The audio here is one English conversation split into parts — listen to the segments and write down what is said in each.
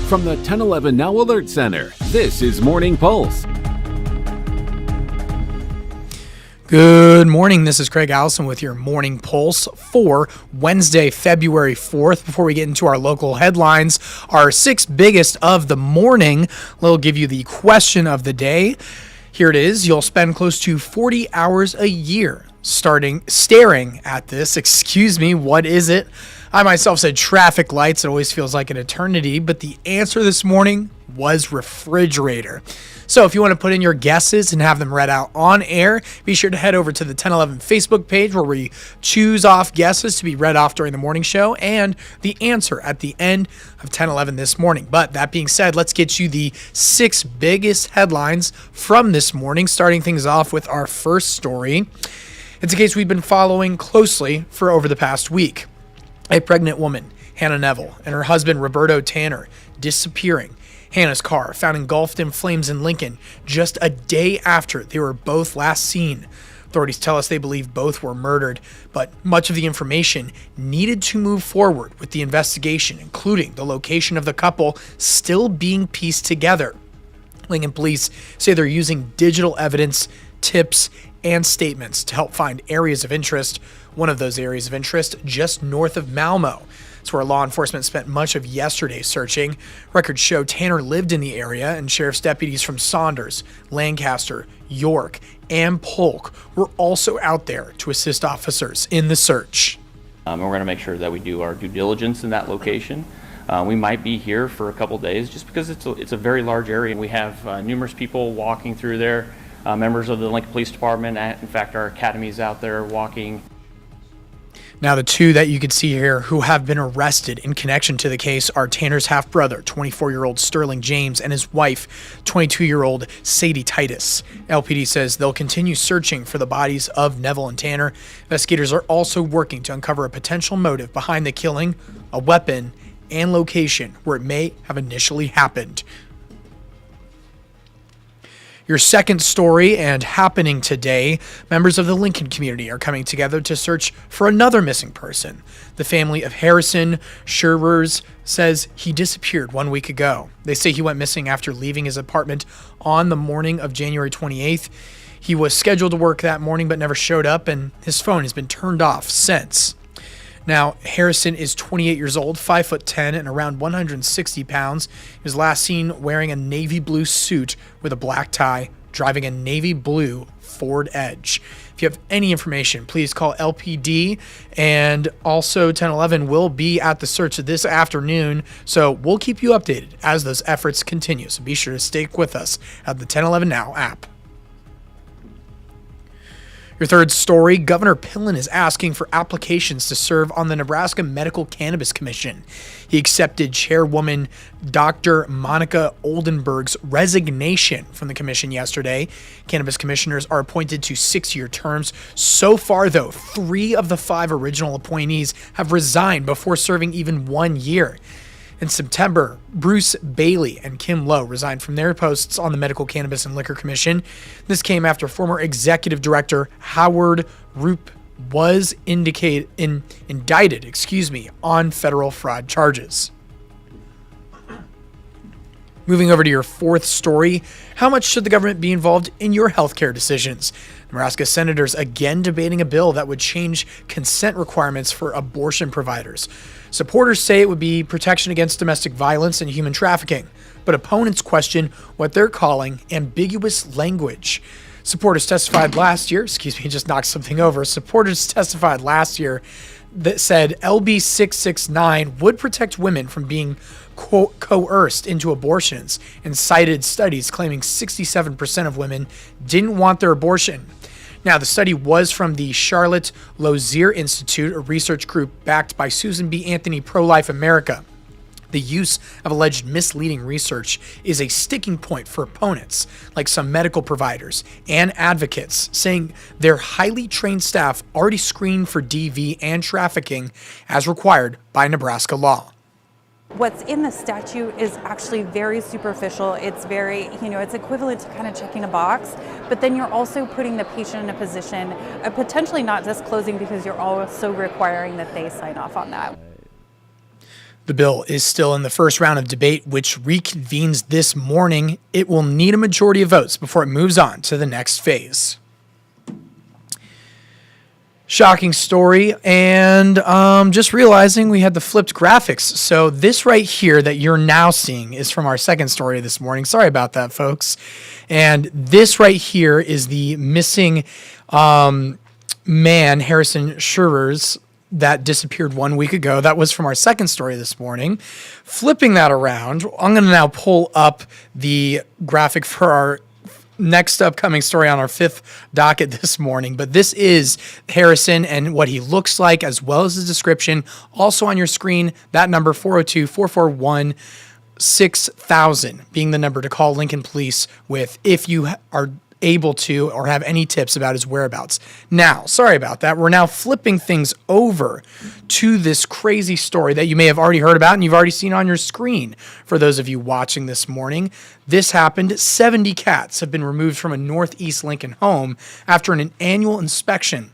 From the 1011 Now Alert Center, this is Morning Pulse. Good morning. This is Craig Allison with your Morning Pulse for Wednesday, February 4th. Before we get into our local headlines, our six biggest of the morning, we'll give you the question of the day. Here it is. You'll spend close to 40 hours a year staring at this. What is it? I myself said traffic lights. It always feels like an eternity, but the answer this morning was refrigerator. So if you want to put in your guesses and have them read out on air, be sure to head over to the 1011 Facebook page where we choose off guesses to be read off during the morning show and the answer at the end of 1011 this morning. But that being said, let's get you the six biggest headlines from this morning, starting things off with our first story. It's a case we've been following closely for over the past week. A pregnant woman, Hannah Neville, and her husband, Roberto Tanner, disappearing. Hannah's car found engulfed in flames in Lincoln just a day after they were both last seen. Authorities tell us they believe both were murdered, but much of the information needed to move forward with the investigation, including the location of the couple, still being pieced together. Lincoln police say they're using digital evidence, tips, and statements to help find areas of interest. One of those areas of interest just north of Malmo. It's where law enforcement spent much of yesterday searching. Records show Tanner lived in the area, and sheriff's deputies from Saunders, Lancaster, York, and Polk were also out there to assist officers in the search. And we're going to make sure that we do our due diligence in that location. We might be here for a couple days just because it's a very large area. We have numerous people walking through there, members of the Lincoln Police Department. In fact, our academy's out there walking. Now, the two that you could see here who have been arrested in connection to the case are Tanner's half-brother, 24-year-old Sterling James, and his wife, 22-year-old Sadie Titus. LPD says they'll continue searching for the bodies of Neville and Tanner. Investigators are also working to uncover a potential motive behind the killing, a weapon, and location where it may have initially happened. Your second story, and happening today, members of the Lincoln community are coming together to search for another missing person. The family of Harrison Schervers says he disappeared 1 week ago. They say he went missing after leaving his apartment on the morning of January 28th. He was scheduled to work that morning but never showed up, and his phone has been turned off since. Now, Harrison is 28 years old, 5'10", and around 160 pounds. He was last seen wearing a navy blue suit with a black tie, driving a navy blue Ford Edge. If you have any information, please call LPD, and also 1011 will be at the search this afternoon, so we'll keep you updated as those efforts continue. So be sure to stay with us at the 1011 Now app. Your third story, Governor Pillen is asking for applications to serve on the Nebraska Medical Cannabis Commission. He accepted Chairwoman Dr. Monica Oldenburg's resignation from the commission yesterday. Cannabis commissioners are appointed to 6-year terms. So far, though, 3 of the 5 original appointees have resigned before serving even 1 year. In September, Bruce Bailey and Kim Lowe resigned from their posts on the Medical Cannabis and Liquor Commission. This came after former executive director Howard Roop was indicted on federal fraud charges. Moving over to your fourth story, how much should the government be involved in your healthcare decisions? Nebraska senators again debating a bill that would change consent requirements for abortion providers. Supporters say it would be protection against domestic violence and human trafficking, but opponents question what they're calling ambiguous language. Supporters testified last year that said LB 669 would protect women from being coerced into abortions, and cited studies claiming 67% of women didn't want their abortion. Now, the study was from the Charlotte Lozier Institute, a research group backed by Susan B. Anthony Pro-Life America. The use of alleged misleading research is a sticking point for opponents, like some medical providers and advocates, saying their highly trained staff already screened for DV and trafficking as required by Nebraska law. What's in the statute is actually very superficial. It's very, it's equivalent to kind of checking a box, but then you're also putting the patient in a position of potentially not disclosing because you're also requiring that they sign off on that. The bill is still in the first round of debate, which reconvenes this morning. It will need a majority of votes before it moves on to the next phase. Shocking story, and just realizing we had the flipped graphics. So this right here that you're now seeing is from our second story this morning. Sorry about that, folks. And this right here is the missing man, Harrison Schurers, that disappeared 1 week ago. That was from our second story this morning. Flipping that around, I'm going to now pull up the graphic for our next upcoming story on our fifth docket this morning. But this is Harrison and what he looks like, as well as his description. Also on your screen, that number 402-441-6000 being the number to call Lincoln Police with if you are able to or have any tips about his whereabouts. Now, sorry about that. We're now flipping things over to this crazy story that you may have already heard about and you've already seen on your screen for those of you watching this morning. This happened. 70 cats have been removed from a Northeast Lincoln home after an annual inspection.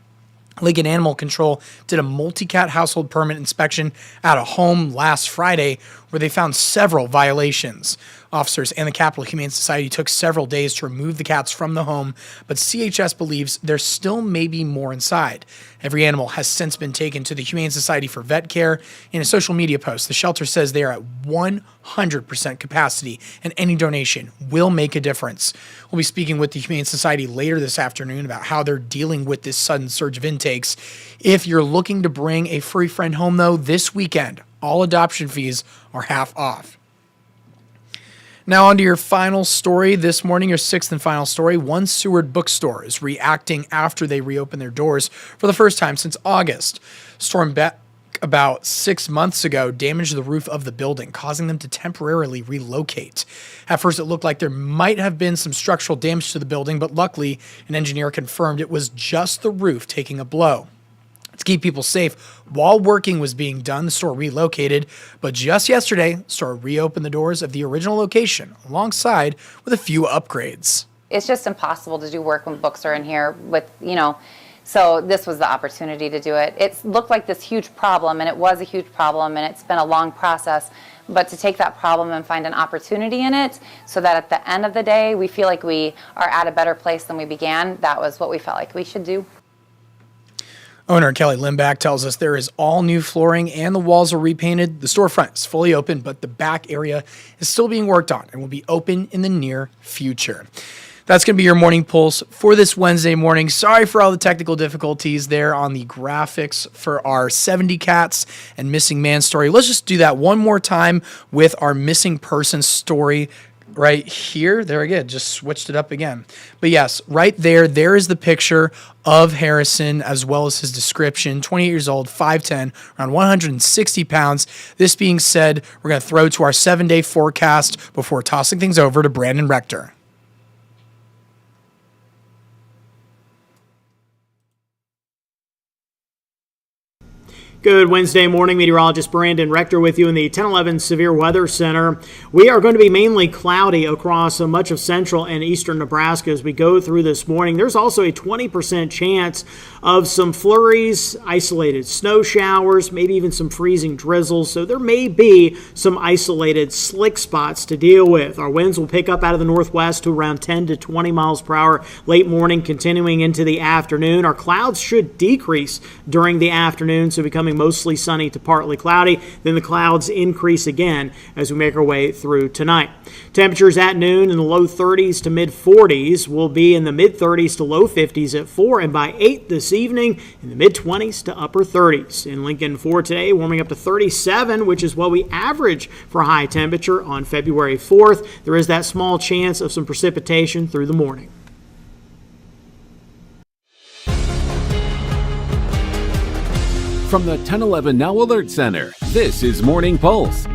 Lincoln Animal Control did a multi-cat household permit inspection at a home last Friday where they found several violations. Officers and the Capital Humane Society took several days to remove the cats from the home, but CHS believes there still may be more inside. Every animal has since been taken to the Humane Society for vet care. In a social media post, the shelter says they are at 100% capacity and any donation will make a difference. We'll be speaking with the Humane Society later this afternoon about how they're dealing with this sudden surge of intakes. If you're looking to bring a furry friend home, though, this weekend, all adoption fees are half off. Now on to your final story this morning, your sixth and final story. One Seward bookstore is reacting after they reopened their doors for the first time since August. Storm back about 6 months ago damaged the roof of the building, causing them to temporarily relocate. At first, it looked like there might have been some structural damage to the building, but luckily, an engineer confirmed it was just the roof taking a blow. To keep people safe while working was being done, the store relocated, but just yesterday, the store reopened the doors of the original location alongside with a few upgrades. It's just impossible to do work when books are in here with, so this was the opportunity to do it. It looked like this huge problem, and it was a huge problem, and it's been a long process, but to take that problem and find an opportunity in it so that at the end of the day, we feel like we are at a better place than we began, that was what we felt like we should do. Owner Kelly Limback tells us there is all new flooring and the walls are repainted. The storefront is fully open, but the back area is still being worked on and will be open in the near future. That's going to be your morning pulse for this Wednesday morning. Sorry for all the technical difficulties there on the graphics for our 70 cats and missing man story. Let's just do that one more time with our missing person story. Right here, there again, just switched it up again. But yes, right there is the picture of Harrison as well as his description. 28 years old, 5'10", around 160 pounds. This being said, we're going to throw to our 7-day forecast before tossing things over to Brandon Rector. Good Wednesday morning, meteorologist Brandon Rector with you in the 1011 Severe Weather Center. We are going to be mainly cloudy across much of central and eastern Nebraska as we go through this morning. There's also a 20% chance of some flurries, isolated snow showers, maybe even some freezing drizzles. So there may be some isolated slick spots to deal with. Our winds will pick up out of the northwest to around 10 to 20 miles per hour late morning, continuing into the afternoon. Our clouds should decrease during the afternoon, so becoming mostly sunny to partly cloudy. Then the clouds increase again as we make our way through tonight. Temperatures at noon in the low 30s to mid 40s. Will be in the mid 30s to low 50s at 4, and by 8 this evening in the mid 20s to upper 30s. In Lincoln for today, warming up to 37, which is what we average for high temperature on February 4th. There is that small chance of some precipitation through the morning. From the 1011 Now Alert Center, this is Morning Pulse.